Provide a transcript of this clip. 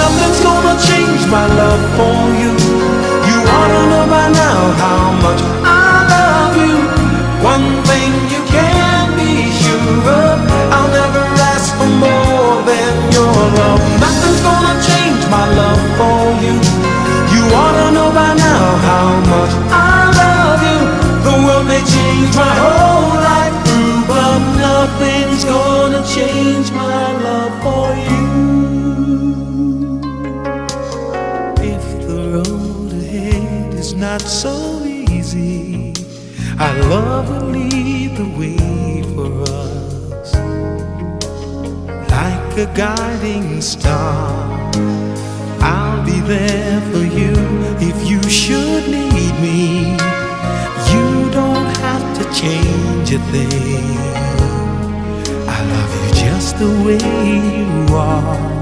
nothing's gonna change my love for you. You ought to know by now how much I love you. One thing you can be sure of, I'll never ask for more than your love. Nothing's gonna change my love for you. You ought to know by now how much I love you. The world may change my whole life through, but nothing's gonna change my love for you. If the road ahead is not so easy, our love will lead the way for us. Like a guiding star, I'll be there for you if you should need me. You don't have to change a thing. I love you just the way you are.